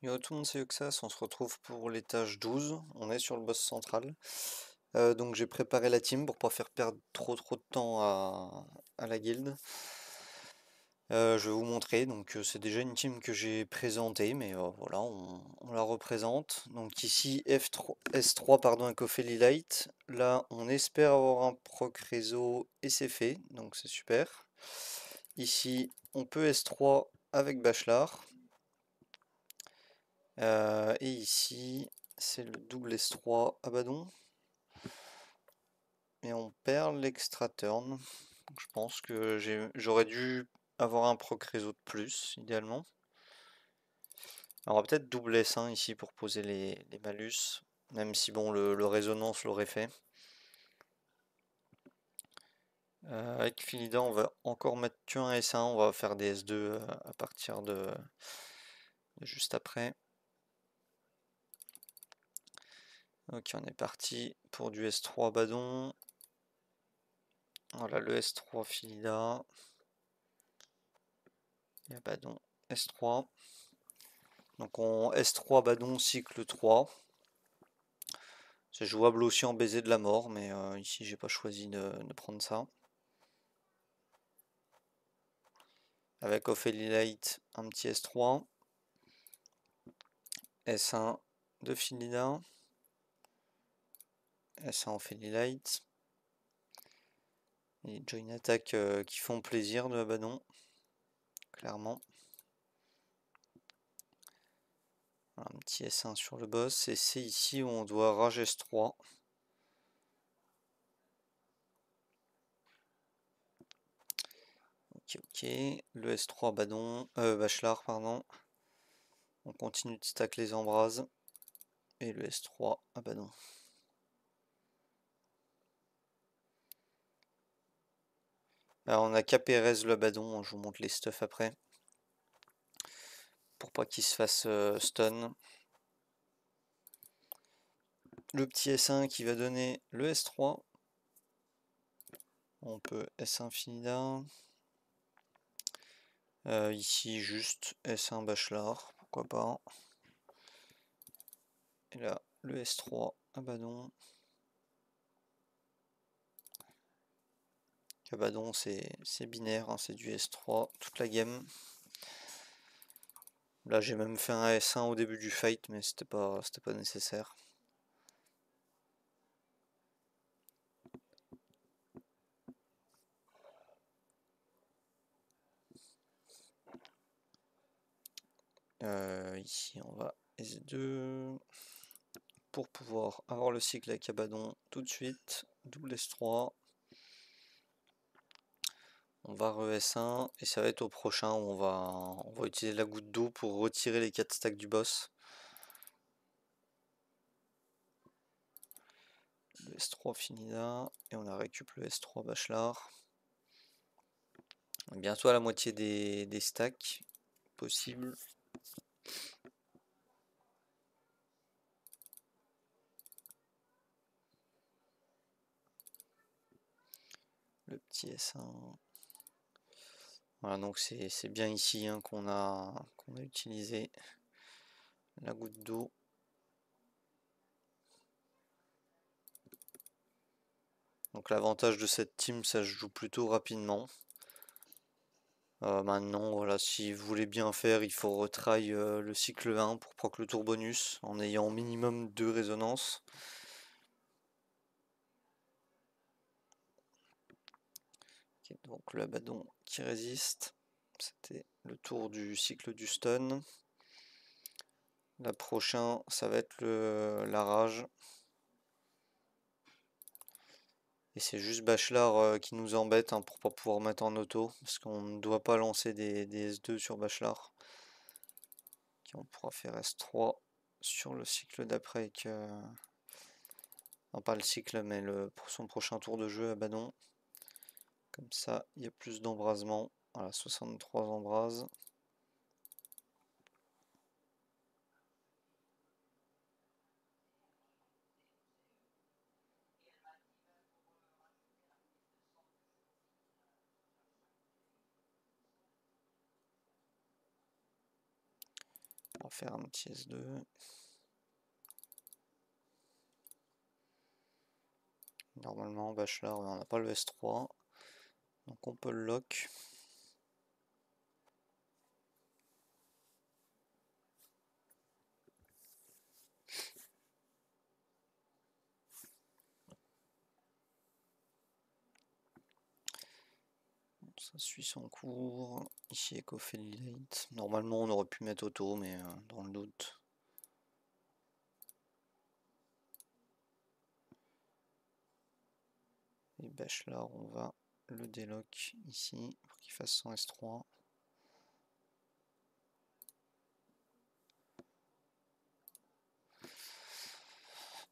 Yo tout le monde, c'est Yoxas, on se retrouve pour l'étage 12, on est sur le boss central. Donc j'ai préparé la team pour pas faire perdre trop de temps à la guilde. Je vais vous montrer, donc c'est déjà une team que j'ai présentée, mais voilà, on la représente. Donc ici F3, S3 pardon, avec Ophélie Light. Là on espère avoir un proc réseau et c'est fait, donc c'est super. Ici on peut S3 avec Bachelard. Et ici, c'est le double S3 Abaddon. Et on perd l'extra turn. Donc je pense que j'aurais dû avoir un proc réseau de plus, idéalement. Alors, on va peut-être double S1 ici pour poser les malus. Même si bon, le résonance l'aurait fait. Avec Philida, on va encore mettre un S1. On va faire des S2 à partir de juste après. Ok, on est parti pour du S3 Abaddon. Voilà le S3 Philida. Et Abaddon S3. Donc on S3 Abaddon cycle 3. C'est jouable aussi en baiser de la mort, mais ici j'ai pas choisi de prendre ça. Avec Ophélie Light, un petit S3. S1 de Philida. S1 Ophélie Light. Et join attack qui font plaisir de Abaddon, clairement. Voilà, un petit S1 sur le boss, et c'est ici où on doit rage S3. Ok, le S3 Bachelard, pardon. On continue de stack les embrases. Et le S3 Abaddon. Alors on a Capérez le Abaddon, je vous montre les stuff après. Pour pas qu'il se fasse stun. Le petit S1 qui va donner le S3. On peut S1 Finida. Ici juste S1 Bachelard, pourquoi pas. Et là le S3 Abaddon. Abaddon c'est binaire, hein, c'est du S3 toute la game. Là j'ai même fait un S1 au début du fight, mais c'était pas nécessaire. Ici on va S2 pour pouvoir avoir le cycle avec Abaddon tout de suite. Double S3. On va re-S1 et ça va être au prochain où on va utiliser la goutte d'eau pour retirer les 4 stacks du boss. Le S3 fini là et on a récup le S3 Bachelard. Bientôt à la moitié des stacks possibles. Le petit S1. Voilà, donc c'est bien ici hein, qu'on a utilisé la goutte d'eau. Donc l'avantage de cette team, ça se joue plutôt rapidement. Maintenant, voilà, si vous voulez bien faire, il faut retry le cycle 1 pour proc le tour bonus en ayant au minimum 2 résonances. Okay, donc le Abaddon qui résiste, c'était le tour du cycle du stun. La prochaine, ça va être la rage. Et c'est juste Bachelard qui nous embête hein, pour pas pouvoir mettre en auto, parce qu'on ne doit pas lancer des S2 sur Bachelard. Okay, on pourra faire S3 sur le cycle d'après non pas le cycle mais pour son prochain tour de jeu Abaddon. Comme ça il y a plus d'embrasement. Voilà, 63 embrases. On va faire un petit S2. Normalement, Bachelor, on n'a pas le S3. Donc on peut le lock. Ça suit son cours. Ici Eco-Felilate. Normalement on aurait pu mettre auto, mais dans le doute. Et Bachelor, on va le délock ici pour qu'il fasse son S3.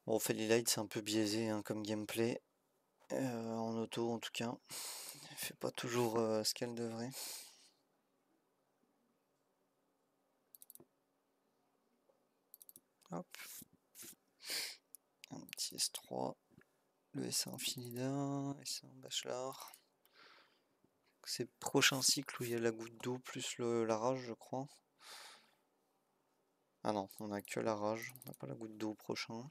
Bon, Felilate c'est un peu biaisé hein, comme gameplay. En auto en tout cas. Elle fait pas toujours ce qu'elle devrait. Hop. Un petit S3. Le S1 Philida, S1 Bachelor. C'est le prochain cycle où il y a la goutte d'eau plus la rage, je crois. Ah non, on a que la rage, on n'a pas la goutte d'eau prochain.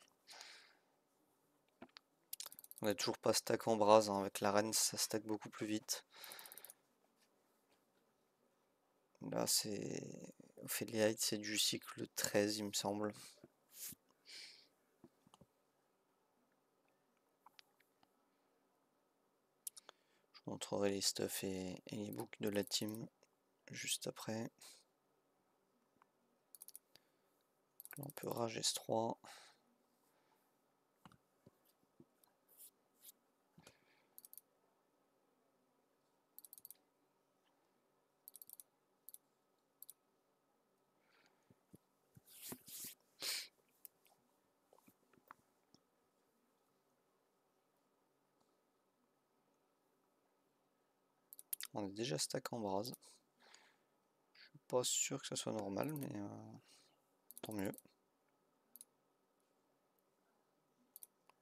On n'a toujours pas stack en brase, hein. Avec la reine ça stack beaucoup plus vite. Là c'est... Ophélia, c'est du cycle 13 il me semble. Je vous montrerai les stuffs et les books de la team juste après. Là on peut rage S3. On est déjà stack en brase. Je suis pas sûr que ça soit normal, mais tant mieux.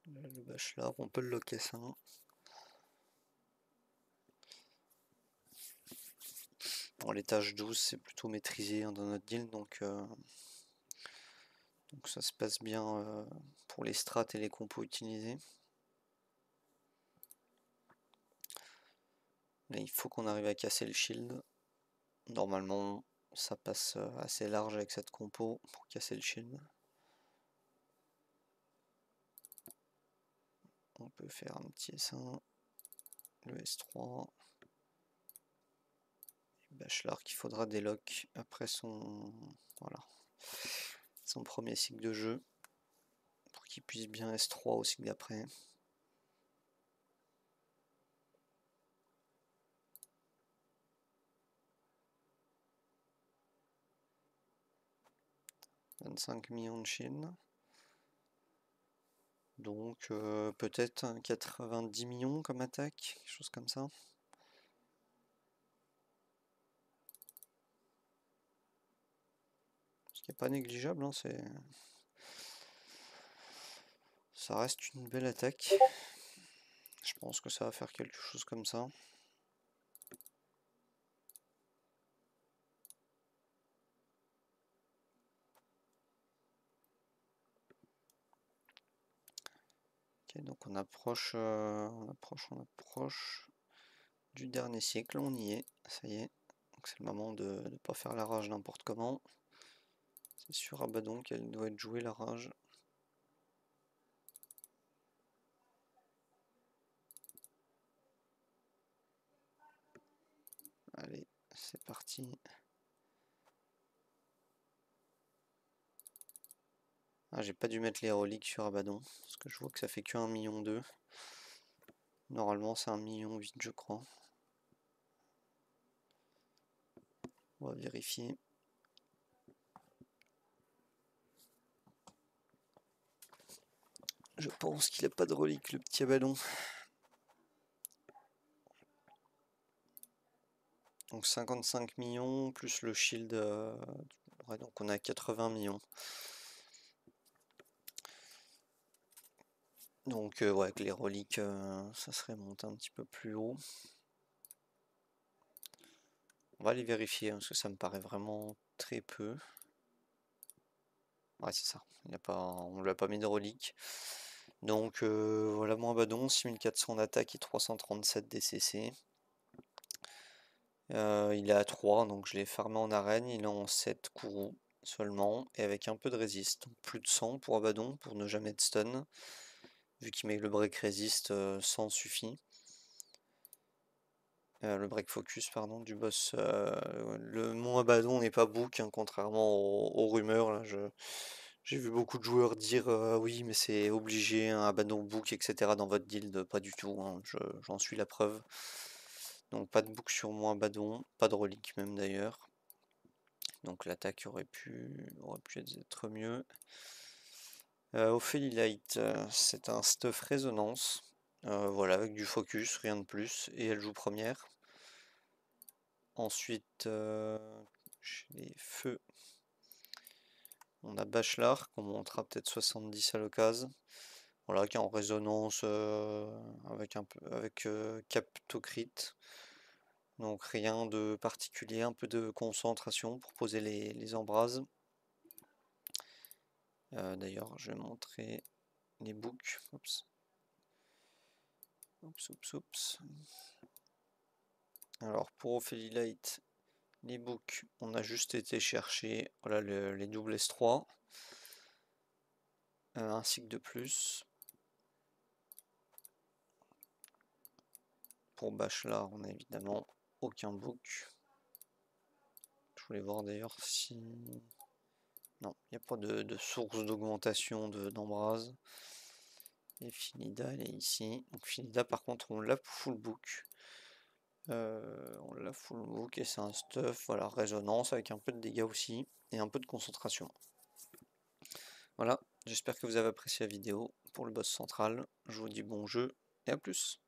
Là, le Bachelor, on peut le lock S1. Bon, l'étage 12 c'est plutôt maîtrisé hein, dans notre deal, donc ça se passe bien pour les strats et les compos utilisés. Là il faut qu'on arrive à casser le shield. Normalement ça passe assez large avec cette compo pour casser le shield. On peut faire un petit S1, le S3, et Bachelor qu'il faudra délock après son, voilà, son premier cycle de jeu pour qu'il puisse bien S3 au cycle d'après. « 25 millions de shield. Donc peut-être 90 millions comme attaque, quelque chose comme ça. Ce qui n'est pas négligeable, hein, ça reste une belle attaque. Je pense que ça va faire quelque chose comme ça. Ok, donc on approche du dernier cycle, on y est, ça y est. C'est le moment de ne pas faire la rage n'importe comment. C'est sur Abaddon qu'elle doit être jouée la rage. Allez, c'est parti. Ah, j'ai pas dû mettre les reliques sur Abaddon, parce que je vois que ça fait que 1,2 million. Normalement c'est 1,8 million je crois. On va vérifier. Je pense qu'il n'a pas de relique le petit Abaddon. Donc 55 millions plus le shield. Ouais, donc on a 80 millions. Donc ouais, avec les reliques, ça serait monté un petit peu plus haut. On va les vérifier parce que ça me paraît vraiment très peu. Ouais, c'est ça. On lui a pas mis de relique. Donc voilà mon Abaddon, 6400 d'attaque et 337 DCC. Il est à 3, donc je l'ai farmé en arène. Il est en 7 Kourou seulement, et avec un peu de résist. Donc plus de 100 pour Abaddon, pour ne jamais de stun. Vu qu'il met le break résist, 100 suffit. Le break focus, pardon, du boss. Mon Abaddon n'est pas book, hein, contrairement aux rumeurs. Là, j'ai vu beaucoup de joueurs dire oui, mais c'est obligé, un Abaddon book, etc. dans votre guild. Pas du tout, hein, j'en suis la preuve. Donc pas de book sur mon Abaddon, pas de relique même d'ailleurs. Donc l'attaque aurait pu être mieux. Ophélie Light, c'est un stuff résonance. Voilà, avec du focus, rien de plus. Et elle joue première. Ensuite, chez les feux, on a Bachelard, qu'on montera peut-être 70 à l'occasion. Voilà, qui est en résonance avec Captocrit. Donc rien de particulier, un peu de concentration pour poser les embrases. D'ailleurs, je vais montrer les books. Oups. Oups, oups, oups. Alors pour Ophélie Light, les books, on a juste été chercher voilà, les doubles S3. Un cycle de plus. Pour Bachelard, on a évidemment aucun book. Je voulais voir d'ailleurs si... Non, il n'y a pas de source d'augmentation d'embrase. Et Finida, elle est ici. Donc Finida, par contre, on l'a full book. On l'a full book et c'est un stuff, voilà, résonance avec un peu de dégâts aussi et un peu de concentration. Voilà, j'espère que vous avez apprécié la vidéo pour le boss central. Je vous dis bon jeu et à plus.